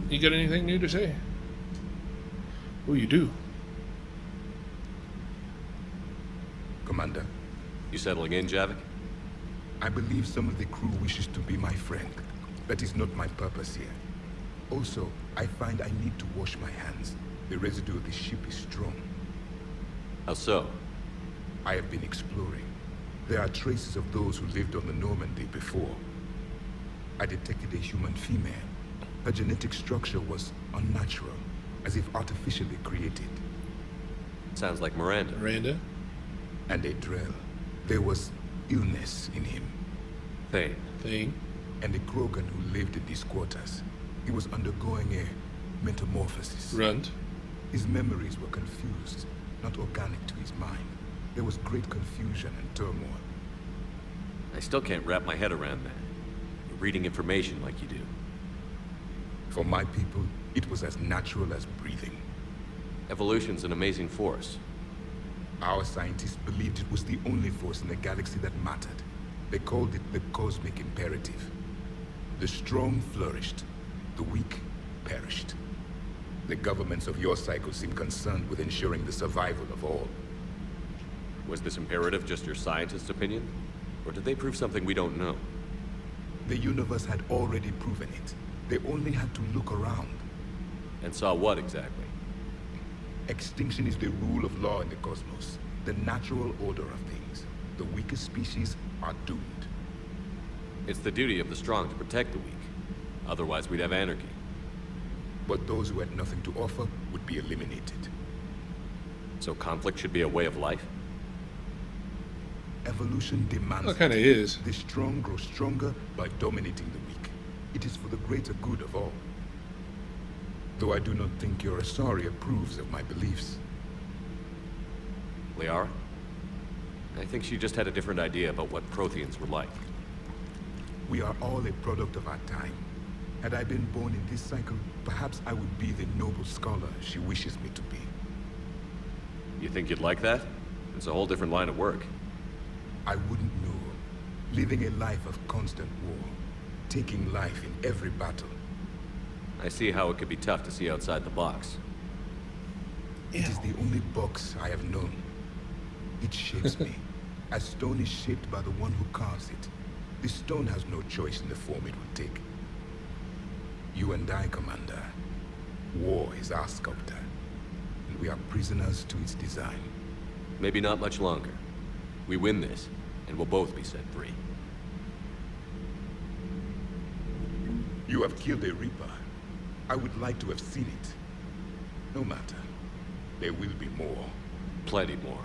You got anything new to say? Oh, you do. Commander, You settling in, Javik? I believe some of the crew wishes to be my friend. That is not my purpose here. Also, I find I need to wash my hands. The residue of the ship is strong. How so? I have been exploring. There are traces of those who lived on the Normandy before. I detected a human female. Her genetic structure was unnatural, as if artificially created. Sounds like Miranda. Miranda? And a Drell. There was illness in him. Thane. And a Krogan who lived in these quarters. He was undergoing a metamorphosis. Runt. His memories were confused, not organic to his mind. There was great confusion and turmoil. I still can't wrap my head around that. You're reading information like you do. For my people, it was as natural as breathing. Evolution's an amazing force. Our scientists believed it was the only force in the galaxy that mattered. They called it the cosmic imperative. The strong flourished, the weak perished. The governments of your cycle seem concerned with ensuring the survival of all. Was this imperative just your scientist's opinion? Or did they prove something we don't know? The universe had already proven it. They only had to look around. And saw what exactly? Extinction is the rule of law in the cosmos, the natural order of things. The weakest species are doomed. It's the duty of the strong to protect the weak. Otherwise we'd have anarchy. But those who had nothing to offer would be eliminated. So conflict should be a way of life? Evolution demands Well, it kind of is. the strong grow stronger by dominating the weak. It is for the greater good of all. Though I do not think your Asari approves of my beliefs. Liara? I think she just had a different idea about what Protheans were like. We are all a product of our time. Had I been born in this cycle, perhaps I would be the noble scholar she wishes me to be. You think you'd like that? It's a whole different line of work. I wouldn't know. Living a life of constant war. Taking life in every battle. I see how it could be tough to see outside the box. It is the only box I have known. It shapes me, as stone is shaped by the one who carves it. The stone has no choice in the form it will take. You and I, Commander. War is our sculptor, and we are prisoners to its design. Maybe not much longer. We win this, and we'll both be set free. You have killed a Reaper. I would like to have seen it. No matter. There will be more. Plenty more.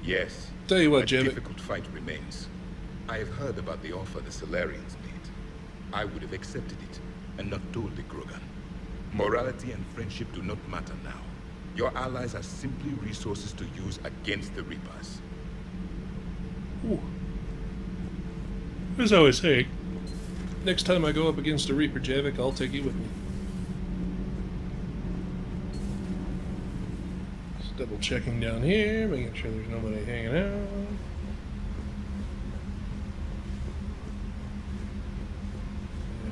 Yes. Tell you what, a Jimmy. difficult fight remains. I have heard about the offer the Solarians made. I would have accepted it, and not told the Krogan. Morality and friendship do not matter now. Your allies are simply resources to use against the Reapers. Ooh. As I was saying, next time I go up against a Reaper, Javik, I'll take you with me. Just double checking down here, making sure there's nobody hanging out.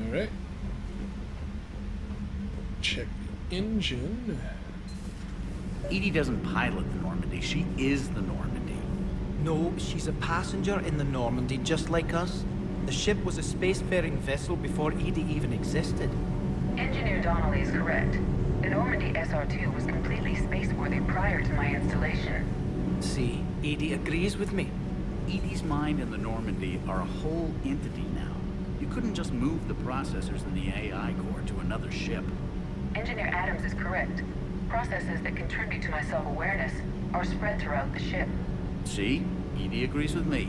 Alright. Check the engine. Edie doesn't pilot the Normandy, she is the Normandy. No, she's a passenger in the Normandy, just like us. The ship was a spacefaring vessel before Edie even existed. Engineer Donnelly is correct. The Normandy SR-2 was completely spaceworthy prior to my installation. See, Edie agrees with me. Edie's mind and the Normandy are a whole entity now. You couldn't just move the processors in the AI core to another ship. Engineer Adams is correct. Processes that contribute to my self-awareness are spread throughout the ship. See? Edie agrees with me.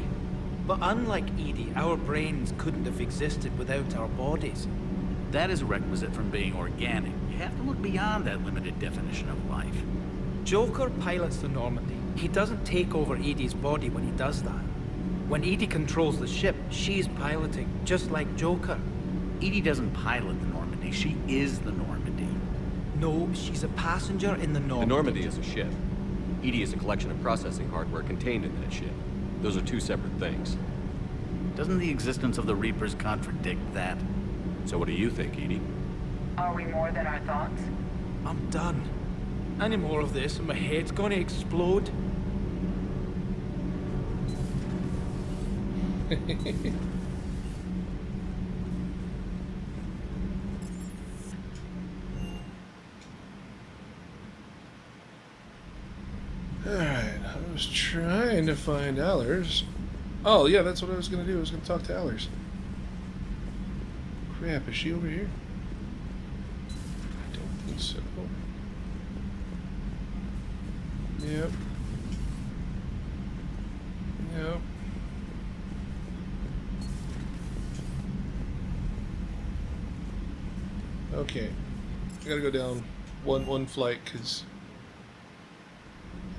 But unlike Edie, our brains couldn't have existed without our bodies. That is a requisite from being organic, have to look beyond that limited definition of life. Joker pilots the Normandy. He doesn't take over Edie's body when he does that. When Edie controls the ship, she's piloting, just like Joker. Edie doesn't pilot the Normandy, she is the Normandy. No, she's a passenger in the Normandy. The Normandy is a ship. Edie is a collection of processing hardware contained in that ship. Those are two separate things. Doesn't the existence of the Reapers contradict that? So what do you think, Edie? Are we more than our thoughts? I'm done. Any more of this and my head's gonna explode. Alright, I was trying to find Allers. Oh, yeah, that's what I was going to do. I was going to talk to Allers. Crap, is she over here? I don't think so. Yep. Yep. Okay. I gotta go down one flight because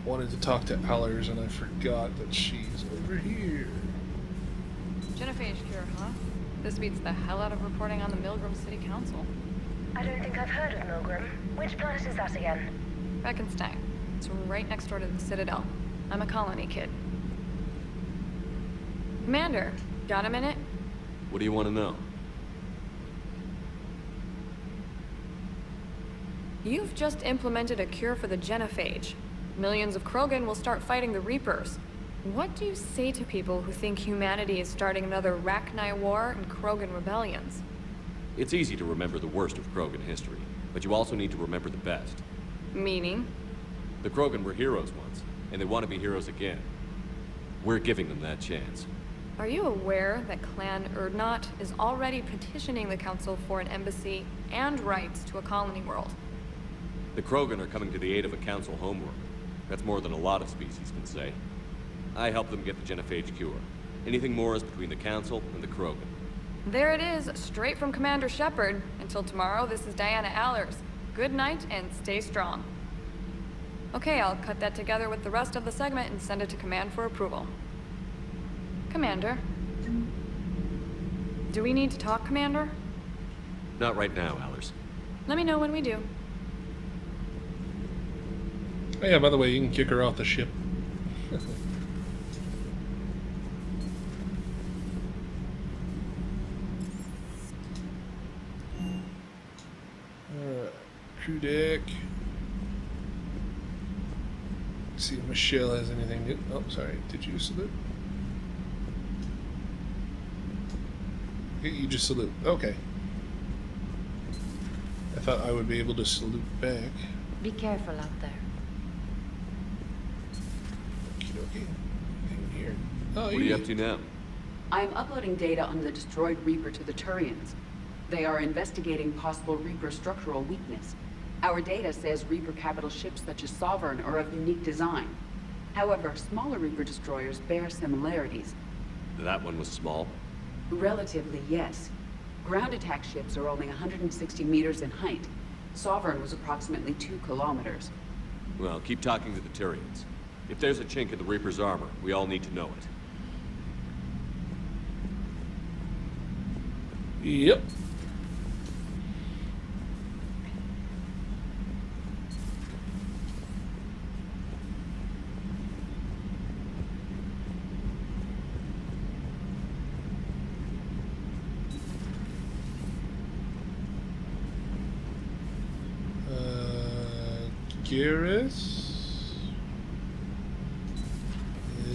I wanted to talk to Allers and I forgot that she's over here. Genophage cure, huh? This beats the hell out of reporting on the Milgram City Council. I don't think I've heard of Milgram. Which planet is that again? Beckenstein. It's right next door to the Citadel. I'm a colony kid. Commander, got a minute? What do you want to know? You've just implemented a cure for the genophage. Millions of Krogan will start fighting the Reapers. What do you say to people who think humanity is starting another Rachni War and Krogan rebellions? It's easy to remember the worst of Krogan history, but you also need to remember the best. Meaning? The Krogan were heroes once, and they want to be heroes again. We're giving them that chance. Are you aware that Clan Urdnot is already petitioning the Council for an embassy and rights to a colony world? The Krogan are coming to the aid of a Council homeworld. That's more than a lot of species can say. I help them get the genophage cure. Anything more is between the Council and the Krogan. There it is, straight from Commander Shepard. Until tomorrow, this is Diana Allers. Good night and stay strong. Okay, I'll cut that together with the rest of the segment and send it to Command for approval. Commander? Do we need to talk, Commander? Not right now, Allers. Let me know when we do. Oh, yeah, by the way, you can kick her off the ship. Alright, crew deck. See if Michelle has anything new. Oh, sorry. Did you salute? You just salute. Okay. I thought I would be able to salute back. Be careful out there. Okie dokie. Anything here? Oh, What are you up to now? I am uploading data on the destroyed Reaper to the Turians. They are investigating possible Reaper structural weakness. Our data says Reaper capital ships such as Sovereign are of unique design. However, smaller Reaper destroyers bear similarities. That one was small. Relatively, yes. Ground attack ships are only 160 meters in height. Sovereign was approximately 2 kilometers. Well, keep talking to the Tyrians. If there's a chink in the Reaper's armor, we all need to know it. Yep. Garrus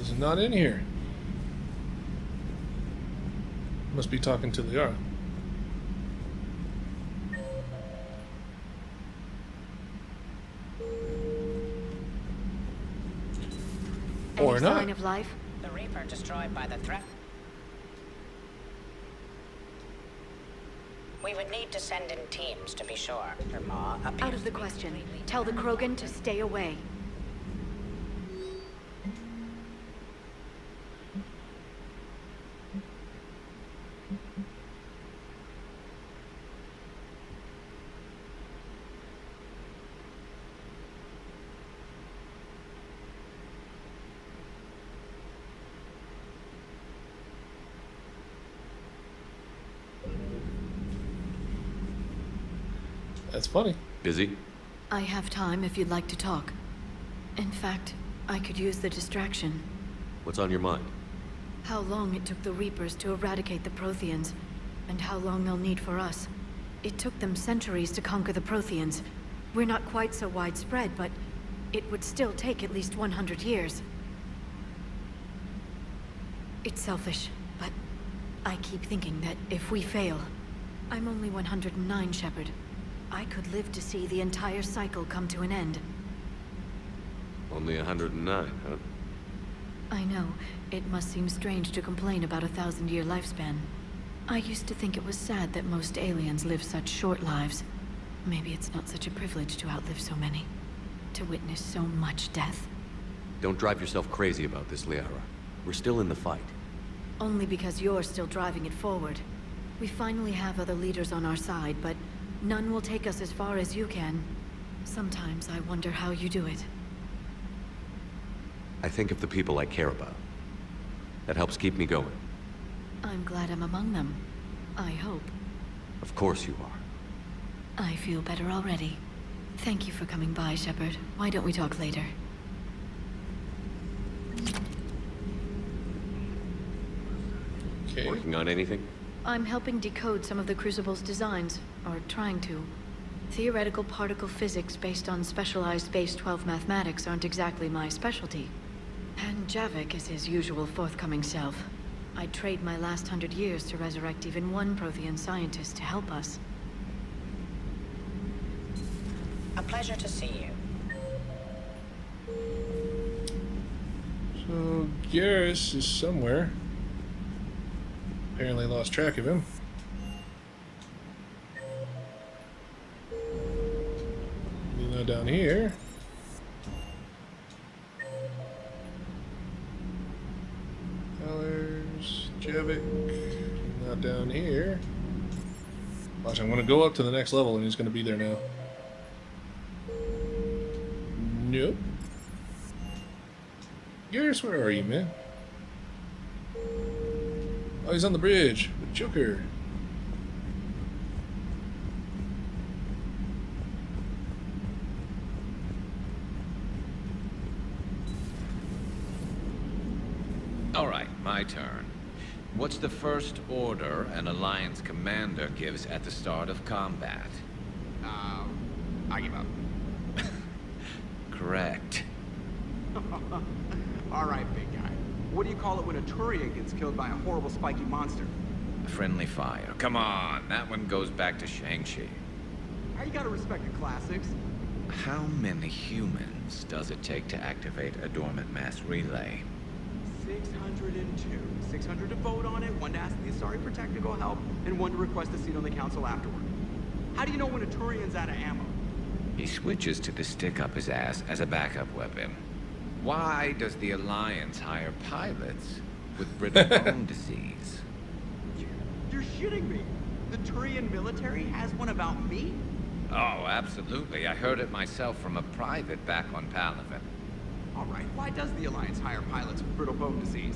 is not in here. Must be talking to Liara. Or Any not. sign of life? The Reaper destroyed by the threat. We would need to send in teams to be sure. Her maw appears Out of the to be question. completely Tell the damaged. Krogan to stay away. That's funny. Busy? I have time if you'd like to talk. In fact, I could use the distraction. What's on your mind? How long it took the Reapers to eradicate the Protheans, and how long they'll need for us. It took them centuries to conquer the Protheans. We're not quite so widespread, but it would still take at least 100 years. It's selfish, but I keep thinking that if we fail... I'm only 109, Shepard. I could live to see the entire cycle come to an end. Only 109, huh? I know. It must seem strange to complain about a 1,000-year lifespan. I used to think it was sad that most aliens live such short lives. Maybe it's not such a privilege to outlive so many. To witness so much death. Don't drive yourself crazy about this, Liara. We're still in the fight. Only because you're still driving it forward. We finally have other leaders on our side, but none will take us as far as you can. Sometimes I wonder how you do it. I think of the people I care about. That helps keep me going. I'm glad I'm among them. I hope. Of course you are. I feel better already. Thank you for coming by, Shepard. Why don't we talk later? Okay. Working on anything? I'm helping decode some of the Crucible's designs, or trying to. Theoretical particle physics based on specialized base 12 mathematics aren't exactly my specialty. And Javik is his usual forthcoming self. I'd trade my last 100 years to resurrect even one Prothean scientist to help us. A pleasure to see you. So, Garrus is somewhere. Apparently lost track of him. He's not down here. Colors, Javik, not down here. Watch, I'm gonna go up to the next level and he's gonna be there now. Nope. Garrus, where are you, man? Oh, he's on the bridge with Joker. All right, my turn. What's the first order an Alliance commander gives at the start of combat? I give up. Correct. All right, big guy. What do you call it when a Turian gets killed by a horrible spiky monster? Friendly fire. Come on, that one goes back to Shang-Chi. You gotta respect the classics. How many humans does it take to activate a dormant mass relay? 602. 600 to vote on it, 1 to ask the Asari Protect to go help, and 1 to request a seat on the council afterward. How do you know when a Turian's out of ammo? He switches to the stick up his ass as a backup weapon. Why does the Alliance hire pilots with brittle bone disease? You're shitting me. The Turian military has one about me? Oh, absolutely. I heard it myself from a private back on Palaven. All right, why does the Alliance hire pilots with brittle bone disease?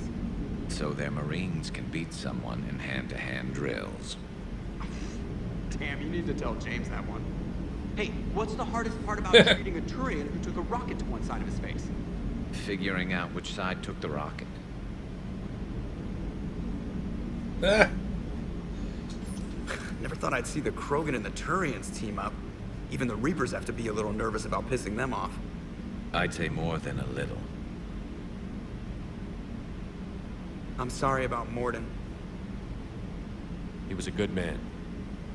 So their Marines can beat someone in hand-to-hand drills. Damn, you need to tell James that one. Hey, what's the hardest part about treating a Turian who took a rocket to one side of his face? Figuring out which side took the rocket. Never thought I'd see the Krogan and the Turians team up. Even the Reapers have to be a little nervous about pissing them off. I'd say more than a little. I'm sorry about Morden. He was a good man.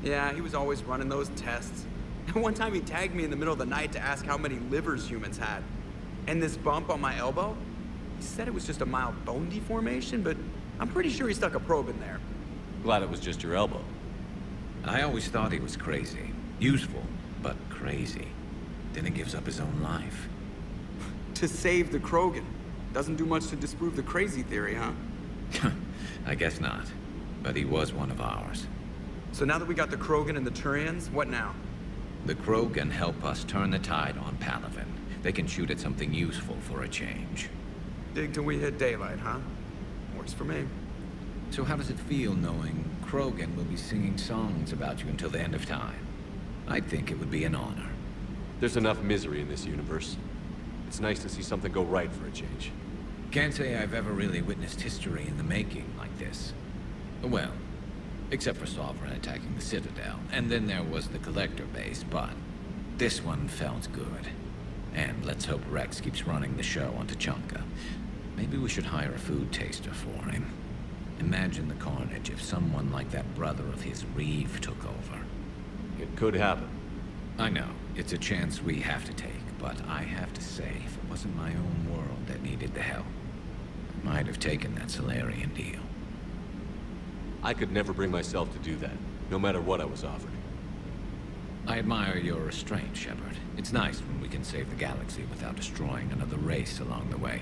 Yeah, he was always running those tests. And one time he tagged me in the middle of the night to ask how many livers humans had. And this bump on my elbow? He said it was just a mild bone deformation, but I'm pretty sure he stuck a probe in there. Glad it was just your elbow. I always thought he was crazy. Useful, but crazy. Then he gives up his own life. To save the Krogan. Doesn't do much to disprove the crazy theory, huh? I guess not. But he was one of ours. So now that we got the Krogan and the Turians, what now? The Krogan help us turn the tide on Palaven. They can shoot at something useful for a change. Dig till we hit daylight, huh? Works for me. So how does it feel knowing Krogan will be singing songs about you until the end of time? I think it would be an honor. There's enough misery in this universe. It's nice to see something go right for a change. Can't say I've ever really witnessed history in the making like this. Well, except for Sovereign attacking the Citadel, and then there was the Collector base, but this one felt good. And let's hope Rex keeps running the show on Tachanka. Maybe we should hire a food taster for him. Imagine the carnage if someone like that brother of his, Reeve, took over. It could happen. I know, it's a chance we have to take, but I have to say, if it wasn't my own world that needed the help, I might have taken that Solarian deal. I could never bring myself to do that, no matter what I was offered. I admire your restraint, Shepard. It's nice when we can save the galaxy without destroying another race along the way.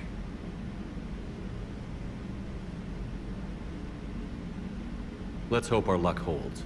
Let's hope our luck holds.